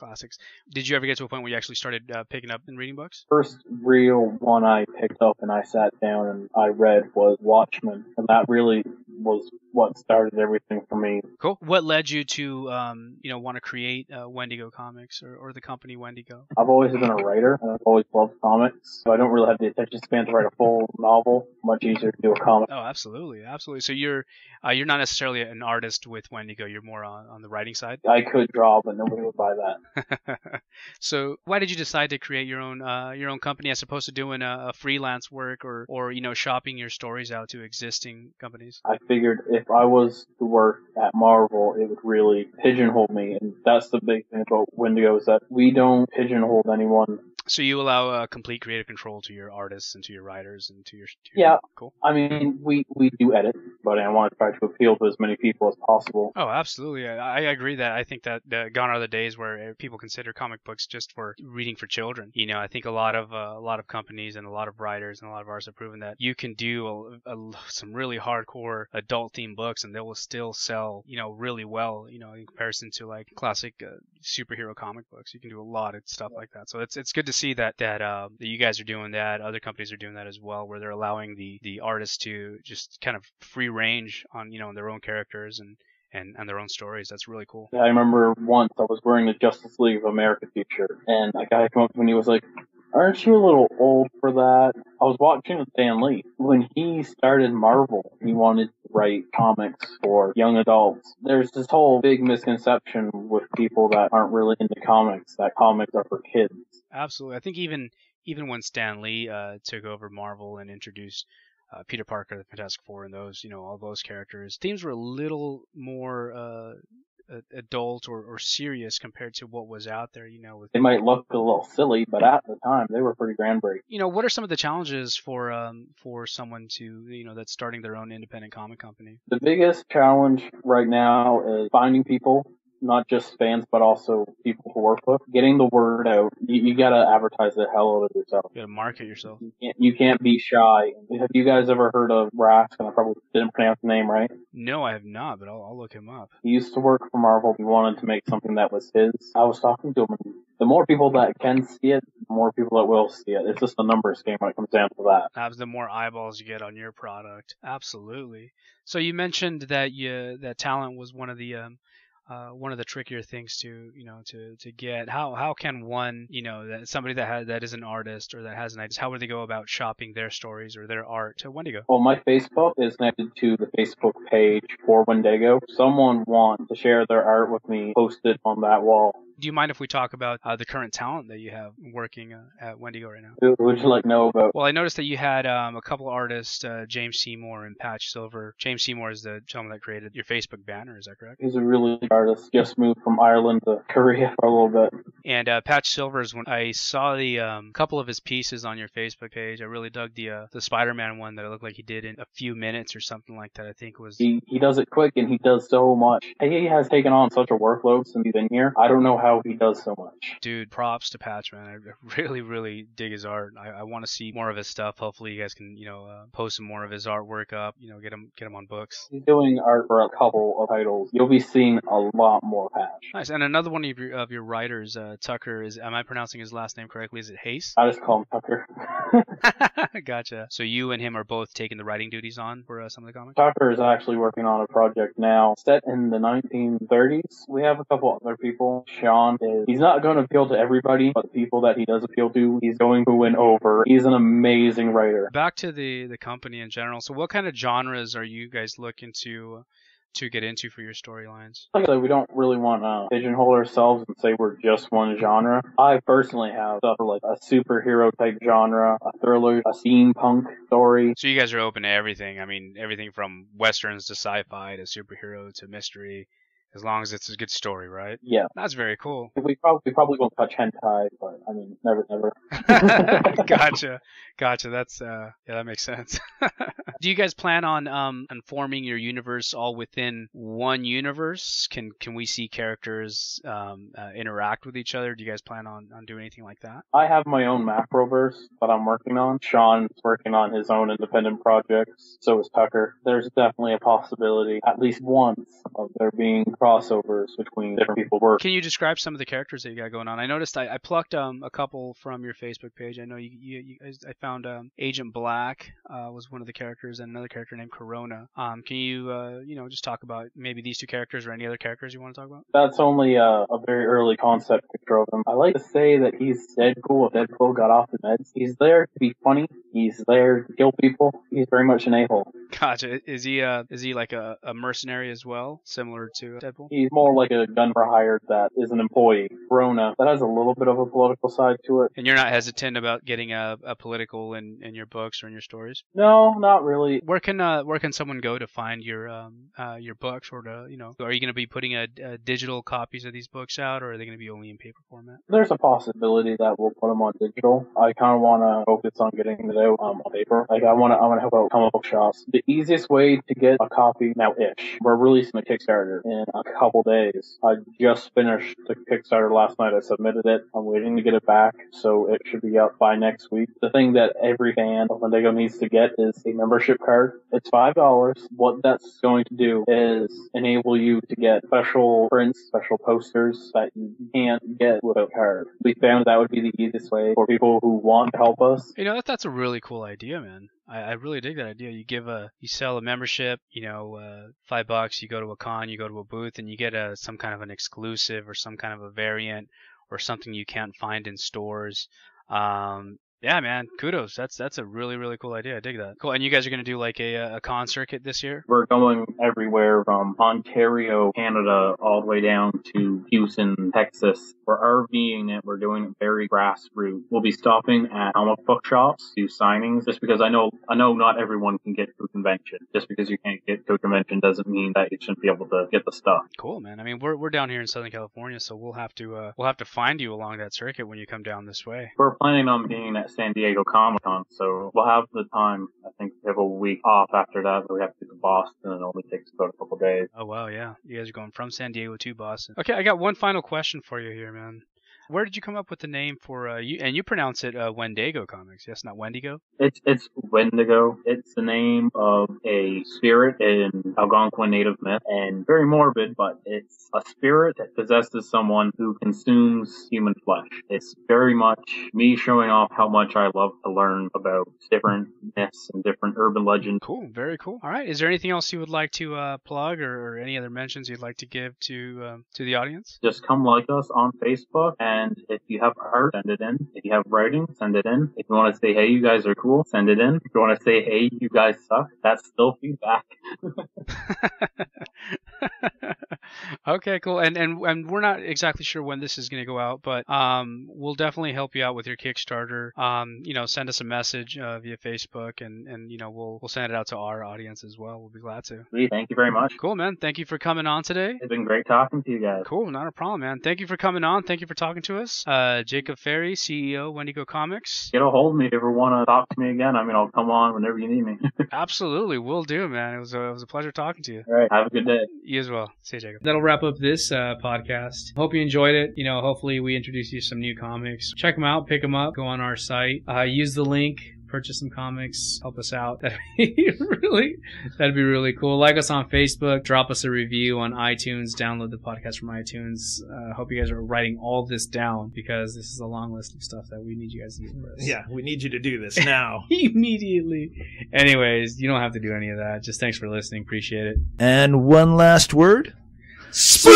Did you ever get to a point where you actually started picking up and reading books? First real one I picked up and I sat down and I read was Watchmen, and that really was what started everything for me. Cool. What led you to, want to create Wendigo Comics or the company Wendigo? I've always been a writer, and I've always loved comics, so I don't really have the attention span to write a full novel. Much easier to do a comic. Oh, absolutely. So you're not necessarily an artist with Wendigo. You're more on the writing side? I could draw, but nobody would buy that. So why did you decide to create your own company as opposed to doing a freelance work or shopping your stories out to existing companies? I figured if I was to work at Marvel, it would really pigeonhole me, and that's the big thing about Wendigo is that we don't pigeonhole anyone. So you allow complete creative control to your artists and to your writers and to your yeah. Cool. I mean, we do edit, but I want to try to appeal to as many people as possible. Oh, absolutely. I agree that I think that gone are the days where people consider comic books just for reading for children. I think a lot of companies and a lot of writers and a lot of artists have proven that you can do some really hardcore adult themed books and they will still sell really well. In comparison to like classic superhero comic books, you can do a lot of stuff like that. So it's good to see that you guys are doing that. Other companies are doing that as well, where they're allowing the artists to just kind of free range on their own characters and their own stories. That's really cool. Yeah, I remember once I was wearing the Justice League of America t-shirt, and a guy came up to me and he was like, "Aren't you a little old for that?" I was watching Stan Lee. When he started Marvel, he wanted to write comics for young adults. There's this whole big misconception with people that aren't really into comics, that comics are for kids. Absolutely. I think even when Stan Lee took over Marvel and introduced Peter Parker, the Fantastic Four, and those, all those characters, themes were a little more adult or serious compared to what was out there. It might look a little silly, but at the time they were pretty groundbreaking. What are some of the challenges for someone to that's starting their own independent comic company? The biggest challenge right now is finding people. Not just fans, but also people who work with. Getting the word out. You gotta advertise the hell out of yourself. You gotta market yourself. You can't be shy. Have you guys ever heard of Rask? And I probably didn't pronounce the name right. No, I have not, but I'll look him up. He used to work for Marvel. He wanted to make something that was his. I was talking to him, and the more people that can see it, the more people that will see it. It's just a numbers game when it comes down to that. As the more eyeballs you get on your product. Absolutely. So you mentioned that that talent was one of the trickier things to get. How can one, that somebody that is an artist or that has an idea, how would they go about shopping their stories or their art to Wendigo? Well, my Facebook is connected to the Facebook page for Wendigo. If someone wants to share their art with me, post it on that wall. Do you mind if we talk about the current talent that you have working at Wendigo right now? Who would you like to know about? Well, I noticed that you had a couple of artists, James Seymour and Patch Silver. James Seymour is the gentleman that created your Facebook banner, is that correct? He's a really good artist. Just moved from Ireland to Korea for a little bit. And Patch Silver is when I saw the couple of his pieces on your Facebook page. I really dug the Spider-Man one that it looked like he did in a few minutes or something like that. I think was he does it quick and he does so much. He has taken on such a workload since he's been here. I don't know how he does so much. Dude, props to Patch, man. I really, really dig his art. I want to see more of his stuff. Hopefully you guys can, post some more of his artwork up, get him on books. He's doing art for a couple of titles. You'll be seeing a lot more Patch. Nice. And another one of your writers, Tucker, am I pronouncing his last name correctly? Is it Hayes? I just call him Tucker. Gotcha. So you and him are both taking the writing duties on for some of the comics? Tucker is actually working on a project now set in the 1930s. We have a couple other people. Sean he's not going to appeal to everybody, but the people that he does appeal to, he's going to win over. He's an amazing writer. Back to the company in general. So what kind of genres are you guys looking to get into for your storylines? Like I said, we don't really want to pigeonhole ourselves and say we're just one genre. I personally have stuff like a superhero type genre, a thriller, a steampunk story. So you guys are open to everything. I mean, everything from westerns to sci-fi to superhero to mystery. As long as it's a good story, right? Yeah. That's very cool. We probably won't touch hentai, but I mean, never. Gotcha. That's that makes sense. Do you guys plan on forming your universe all within one universe? Can we see characters interact with each other? Do you guys plan on doing anything like that? I have my own macroverse that I'm working on. Sean's working on his own independent projects. So is Tucker. There's definitely a possibility, at least once, of there being crossovers between different people's work. Can you describe some of the characters that you got going on? I noticed I plucked a couple from your Facebook page. I know I found Agent Black was one of the characters, and another character named Corona. Can you just talk about maybe these two characters or any other characters you want to talk about? That's only a very early concept picture of him. I like to say that he's Deadpool if Deadpool got off the meds. He's there to be funny. He's there to kill people. He's very much an a-hole. Gotcha. Is he like a mercenary as well, similar to Deadpool? He's more like a gun for hire that is an employee. Corona, that has a little bit of a political side to it. And you're not hesitant about getting a political in your books or in your stories? No, not really. Where can someone go to find your books, or are you going to be putting digital copies of these books out, or are they going to be only in paper format? There's a possibility that we'll put them on digital. I kind of want to focus on getting it out on paper. Like I want to help out comic book shops. The easiest way to get a copy now-ish. We're releasing a Kickstarter in a couple days. I just finished the Kickstarter last night. I submitted it. I'm waiting to get it back, so it should be up by next week. The thing that every fan of Wendigo needs to get is a membership card. It's $5. What that's going to do is enable you to get special prints, special posters that you can't get without a card. We found that would be the easiest way for people who want to help us. That's a really cool idea, man. I really dig that idea. You sell a membership, $5, you go to a con, you go to a booth, and you get some kind of an exclusive or some kind of a variant or something you can't find in stores. Yeah, man, kudos. That's a really, really cool idea. I dig that. Cool. And you guys are going to do like a con circuit this year? We're going everywhere from Ontario, Canada, all the way down to Houston, Texas. We're RVing it. We're doing it very grassroots. We'll be stopping at comic book shops, do signings, just because I know not everyone can get to a convention. Just because you can't get to a convention doesn't mean that you shouldn't be able to get the stuff. Cool, man. I mean, we're down here in Southern California, so we'll have to find you along that circuit when you come down this way. We're planning on being at San Diego Comic-Con, so we'll have the time. I think we have a week off after that, but we have to go to Boston, and it only takes about a couple days. Oh, wow, yeah. You guys are going from San Diego to Boston. Okay, I got one final question for you here, man. Where did you come up with the name for you? And you pronounce it Wendigo Comics, yes, not Wendigo? It's Wendigo. It's the name of a spirit in Algonquin native myth, and very morbid, but it's a spirit that possesses someone who consumes human flesh. It's very much me showing off how much I love to learn about different myths and different urban legends. Cool, very cool. All right, is there anything else you would like to plug, or any other mentions you'd like to give to the audience? Just come like us on Facebook, and if you have art, send it in. If you have writing, send it in. If you want to say, hey, you guys are cool, send it in. If you want to say, hey, you guys suck, that's still feedback. Okay, cool. And we're not exactly sure when this is going to go out, but we'll definitely help you out with your Kickstarter. Send us a message via Facebook, and we'll send it out to our audience as well. We'll be glad to. Sweet. Thank you very much. Cool, man. Thank you for coming on today. It's been great talking to you guys. Cool, not a problem, man. Thank you for coming on. Thank you for talking to us. Jacob Ferry, CEO, Wendigo Comics. Get a hold of me if you ever want to talk to me again. I mean, I'll come on whenever you need me. Absolutely, will do, man. It was a pleasure talking to you. All right, have a good day. You as well. See you, Jacob. That'll wrap up this podcast. Hope you enjoyed it. Hopefully we introduced you to some new comics. Check them out, pick them up, go on our site, use the link, purchase some comics, help us out. That'd be really cool. Like us on Facebook, drop us a review on iTunes, download the podcast from iTunes. Hope you guys are writing all this down, because this is a long list of stuff that we need you guys to do for us. Yeah, we need you to do this now. Immediately. Anyways, you don't have to do any of that. Just thanks for listening. Appreciate it. And one last word. Spoon!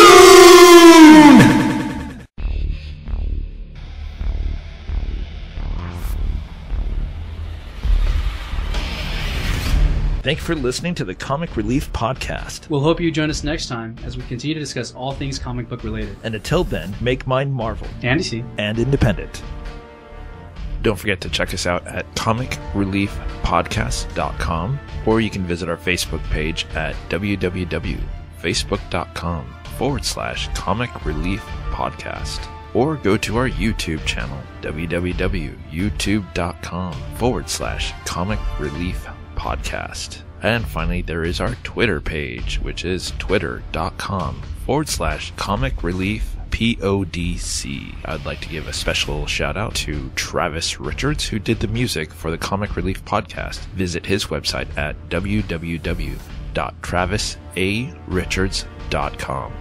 Thank you for listening to the Comic Relief Podcast. We'll hope you join us next time as we continue to discuss all things comic book related. And until then, make mind Marvel. And DC. And independent. Don't forget to check us out at comicreliefpodcast.com, or you can visit our Facebook page at www.facebook.com/Comic Relief Podcast. Or go to our YouTube channel, www.youtube.com/Comic Relief Podcast. And finally, there is our Twitter page, which is twitter.com/Comic Relief PODC. I'd like to give a special shout out to Travis Richards, who did the music for the Comic Relief Podcast. Visit his website at www.travisarichards.com.